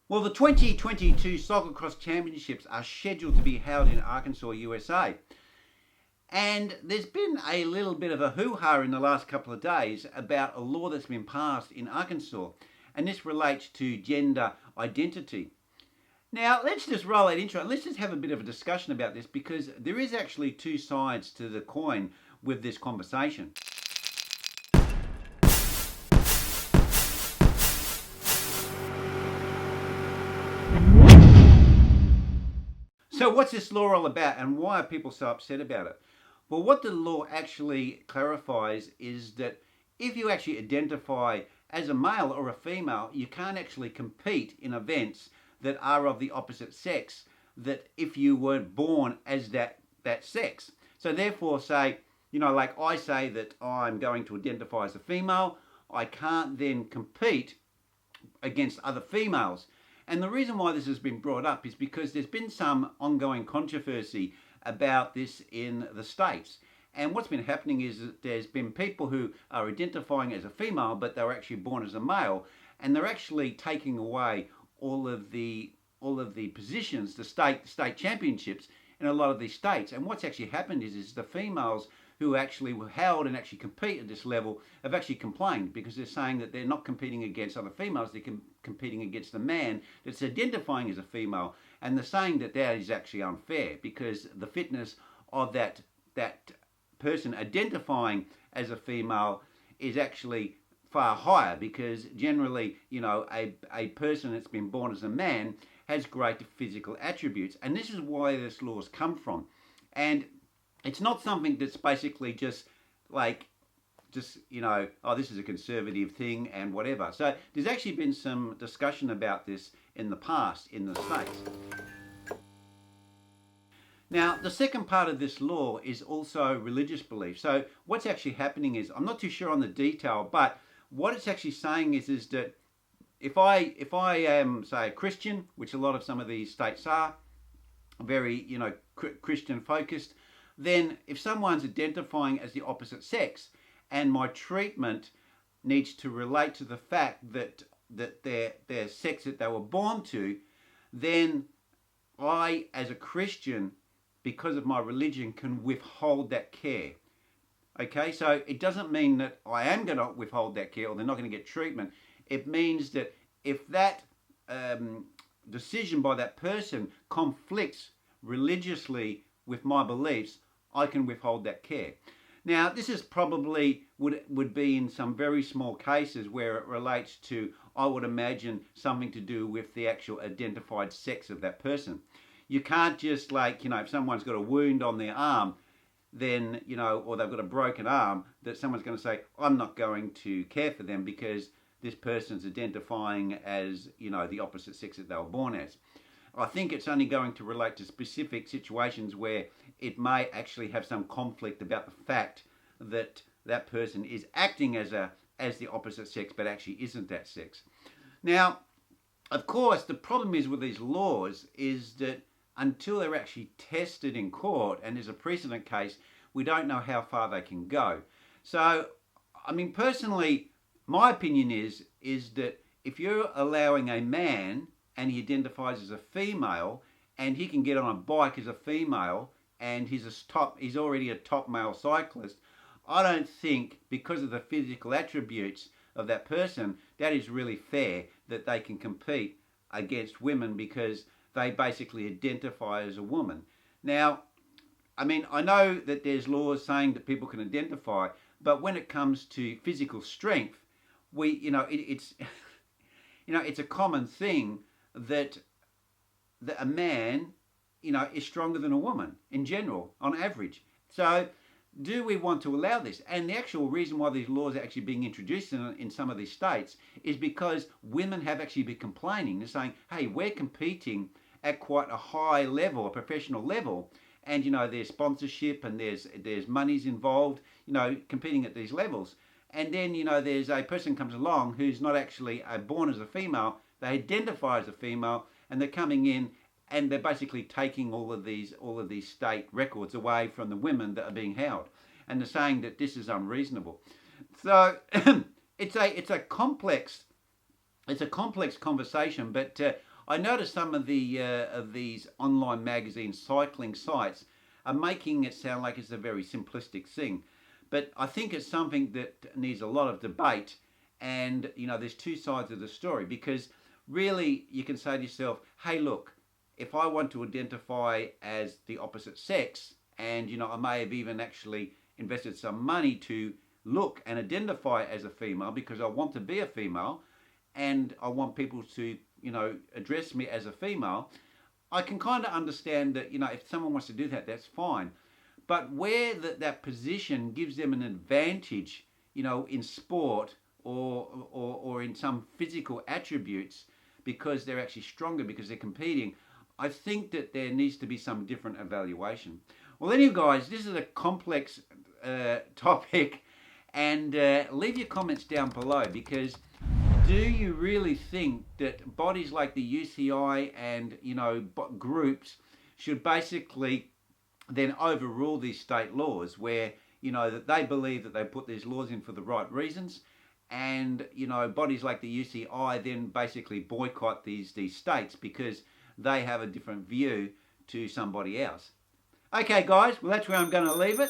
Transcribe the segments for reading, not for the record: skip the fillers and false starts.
Well, the 2022 Cyclocross Championships are scheduled to be held in Arkansas, USA. And there's been a little bit of a hoo-ha in the last couple of days about a law that's been passed in Arkansas. And this relates to gender identity. Now, let's just roll that intro and let's just have a bit of a discussion about this, because there is actually two sides to the coin with this conversation. So what's this law all about, and why are people so upset about it? Well, what the law actually clarifies is that if you actually identify as a male or a female, you can't actually compete in events that are of the opposite sex, that if you weren't born as that sex. So therefore, say, like I say that I'm going to identify as a female, I can't then compete against other females. And the reason why this has been brought up is because there's been some ongoing controversy about this in the States. And what's been happening is that there's been people who are identifying as a female, but they were actually born as a male, and they're actually taking away all of the positions, the state championships in a lot of these states. And what's actually happened is the females who actually were held and actually compete at this level have actually complained, because they're saying that they're not competing against other females, they're competing against the man that's identifying as a female. And they're saying that that is actually unfair, because the fitness of that person identifying as a female is actually far higher, because generally, a person that's been born as a man has greater physical attributes. And this is why this law's come from. And it's not something that's basically just this is a conservative thing and whatever. So there's actually been some discussion about this in the past in the States. Now, the second part of this law is also religious belief. So what's actually happening is, I'm not too sure on the detail, but what it's actually saying is that if I am, say, a Christian, which a lot of some of these states are, very, Christian focused, then if someone's identifying as the opposite sex and my treatment needs to relate to the fact that their sex that they were born to, then I, as a Christian, because of my religion, can withhold that care. Okay, so it doesn't mean that I am going to withhold that care or they're not going to get treatment. It means that if that decision by that person conflicts religiously with my beliefs, I can withhold that care. Now, this is probably would be in some very small cases where it relates to, I would imagine, something to do with the actual identified sex of that person. You can't just if someone's got a wound on their arm, then, or they've got a broken arm, that someone's going to say, I'm not going to care for them because this person's identifying as, the opposite sex that they were born as. I think it's only going to relate to specific situations where it may actually have some conflict about the fact that that person is acting as the opposite sex, but actually isn't that sex. Now, of course, the problem is with these laws is that until they're actually tested in court and there's a precedent case, we don't know how far they can go. So, personally, my opinion is that if you're allowing a man and he identifies as a female and he can get on a bike as a female and he's already a top male cyclist, I don't think, because of the physical attributes of that person, that is really fair that they can compete against women because they basically identify as a woman. Now, I know that there's laws saying that people can identify, but when it comes to physical strength, it's a common thing that a man, is stronger than a woman in general, on average. So do we want to allow this? And the actual reason why these laws are actually being introduced in some of these states is because women have actually been complaining. They're saying, hey, we're competing at quite a high level, a professional level, and there's sponsorship and there's monies involved, competing at these levels. And then there's a person comes along who's not actually born as a female, they identify as a female, and they're coming in and they're basically taking all of these state records away from the women that are being held, and they're saying that this is unreasonable. So it's a complex conversation, but I noticed some of these online magazine cycling sites are making it sound like it's a very simplistic thing, but I think it's something that needs a lot of debate. And you know, there's two sides of the story, because really you can say to yourself, hey, look, if I want to identify as the opposite sex, and you know, I may have even actually invested some money to look and identify as a female because I want to be a female, and I want people to, you know, address me as a female, I can kind of understand that, you know, if someone wants to do that, that's fine. But where that position gives them an advantage, you know, in sport or in some physical attributes, because they're actually stronger because they're competing, I think that there needs to be some different evaluation. Well, anyway, guys, this is a complex topic, and leave your comments down below, because do you really think that bodies like the UCI and, you know, groups should basically then overrule these state laws, where, you know, that they believe that they put these laws in for the right reasons, and, you know, bodies like the UCI then basically boycott these states because they have a different view to somebody else? Okay, guys, well, that's where I'm going to leave it.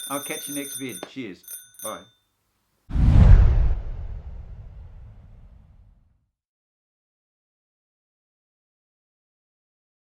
I'll catch you next vid. Cheers. Bye.